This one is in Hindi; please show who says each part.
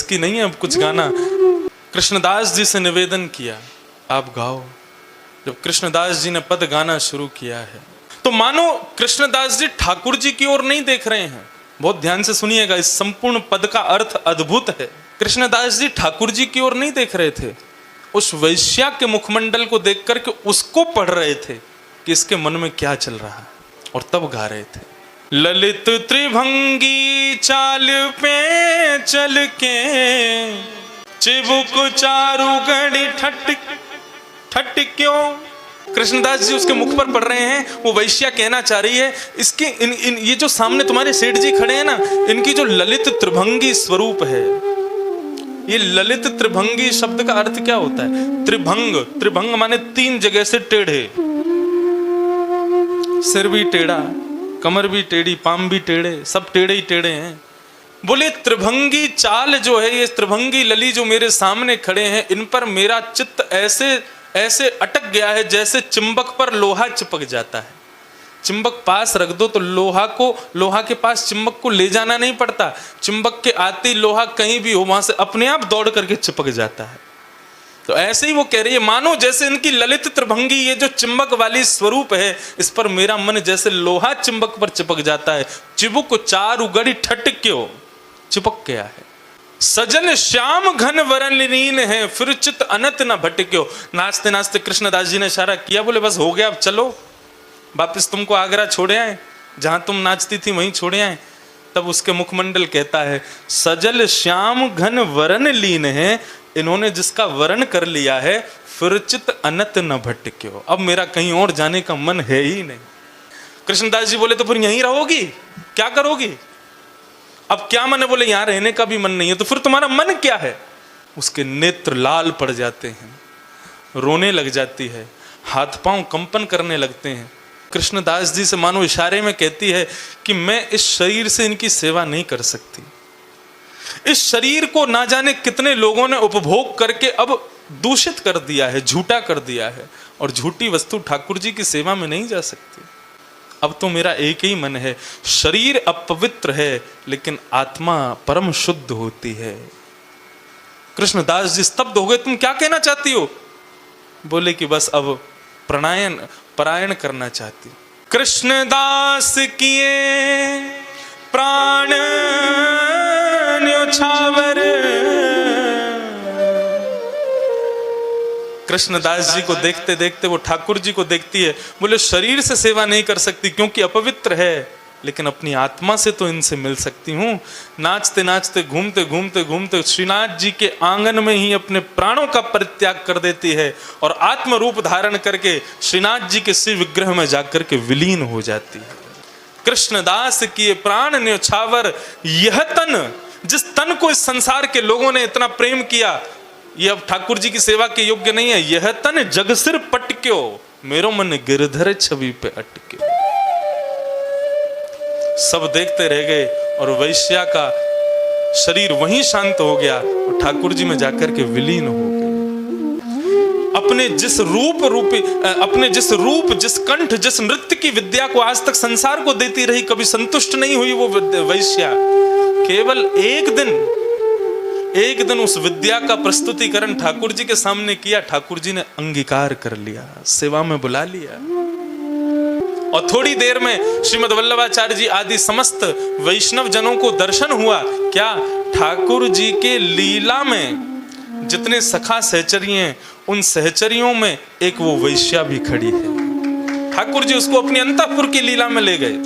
Speaker 1: की नहीं है अब कुछ गाना। कृष्णदास जी से निवेदन किया, आप गाओ। जब कृष्णदास जी ने पद गाना शुरू किया है तो मानो कृष्णदास जी ठाकुर जी की ओर नहीं देख रहे हैं। बहुत ध्यान से सुनिएगा, इस संपूर्ण पद का अर्थ अद्भुत है। कृष्णदास जी ठाकुर जी की ओर नहीं देख रहे थे, उस वैश्या के मुखमंडल को देख करके उसको पढ़ रहे थे कि इसके मन में क्या चल रहा है, और तब गा रहे थे। ललित त्रिभंगी चाल पे चल के चिबुक चारु गढ़ी ठट ठट क्यों। कृष्णदास जी उसके मुख पर पढ़ रहे हैं, वो वैश्या कहना चाह रही है इसके ये जो सामने तुम्हारे सेठ जी खड़े हैं ना, इनकी जो ललित त्रिभंगी स्वरूप है। ये ललित त्रिभंगी शब्द का अर्थ क्या होता है? त्रिभंग, त्रिभंग माने तीन जगह से टेढ़े, सिर भी टेढ़ा, कमर भी टेढ़ी, पाम भी टेढ़े, सब टेढ़े ही टेढ़े हैं। बोले त्रिभंगी चाल जो है, ये त्रिभंगी लली जो मेरे सामने खड़े हैं, इन पर मेरा चित्त ऐसे अटक गया है जैसे चिंबक पर लोहा चिपक जाता है। चिंबक पास रख दो तो लोहा के पास चिंबक को ले जाना नहीं पड़ता, चिंबक के आते लोहा कहीं भी हो वहां से अपने आप दौड़ करके चिपक जाता है। तो ऐसे ही वो कह रही है, मानो जैसे इनकी ललित त्रिभंगी ये जो चिंबक वाली स्वरूप है, इस पर मेरा मन जैसे लोहा चिंबक पर चिपक जाता है। चिबुक चारु गढ़ी ठट क्यों, चिपक गया है। सजल श्याम घन वरण लीन है, फिर चित अनत न भटक्यो। नाचते नाचते कृष्णदास जी ने इशारा किया, बोले बस हो गया, अब चलो वापिस तुमको आगरा छोड़े आए, जहां तुम नाचती थी वहीं छोड़े आए। तब उसके मुखमंडल कहता है, सजल श्याम घन वरण लीन है, इन्होंने जिसका वरण कर लिया है, फिर चित अनत न भटक्यो, अब मेरा कहीं और जाने का मन है ही नहीं। कृष्णदास जी बोले तो फिर यहीं रहोगी, क्या करोगी? अब क्या मन है? बोले यहां रहने का भी मन नहीं है। तो फिर तुम्हारा मन क्या है? उसके नेत्र लाल पड़ जाते हैं, रोने लग जाती है, हाथ पांव कंपन करने लगते हैं। कृष्णदास जी से मानो इशारे में कहती है कि मैं इस शरीर से इनकी सेवा नहीं कर सकती। इस शरीर को ना जाने कितने लोगों ने उपभोग करके अब दूषित कर दिया है, झूठा कर दिया है, और झूठी वस्तु ठाकुर जी की सेवा में नहीं जा सकती। अब तो मेरा एक ही मन है, शरीर अपवित्र है लेकिन आत्मा परम शुद्ध होती है। कृष्णदास जी स्तब्ध हो गए, तुम क्या कहना चाहती हो? बोले कि बस अब परायण करना चाहती। कृष्णदास किए प्राण न्योछावर। कृष्णदास जी को देखते देखते वो ठाकुर जी को देखती है, बोले शरीर से सेवा नहीं कर सकती क्योंकि अपवित्र है, लेकिन अपनी आत्मा से तो इनसे मिल सकती हूँ। नाचते नाचते घूमते घूमते घूमते श्रीनाथ जी के आंगन में ही अपने प्राणों का परित्याग कर देती है और आत्म रूप धारण करके श्रीनाथ जी के शिव विग्रह में जाकर के विलीन हो जाती है। कृष्णदास किए प्राण न्योछावर, यह तन, जिस तन को इस संसार के लोगों ने इतना प्रेम किया, ये अब ठाकुर जी की सेवा के योग्य नहीं है। यह तन जग सिर पटक्यो, मेरो मन गिरधर छवि पे अटक्यो। सब देखते रह गए और वैश्या का शरीर वहीं शांत हो गया और ठाकुर जी में जाकर के विलीन हो गए। अपने जिस रूप जिस कंठ जिस नृत्य की विद्या को आज तक संसार को देती रही, कभी संतुष्ट नहीं हुई वो वैश्या। केवल एक दिन उस विद्या का प्रस्तुतिकरण ठाकुर जी के सामने किया, ठाकुर जी ने अंगीकार कर लिया, सेवा में बुला लिया। और थोड़ी देर में श्रीमद् वल्लभाचार्य जी आदि समस्त वैष्णव जनों को दर्शन हुआ। क्या? ठाकुर जी के लीला में जितने सखा सहचरी हैं, उन सहचरियों में एक वो वैश्या भी खड़ी है। ठाकुर जी उसको अपनी अंतःपुर की लीला में ले गए।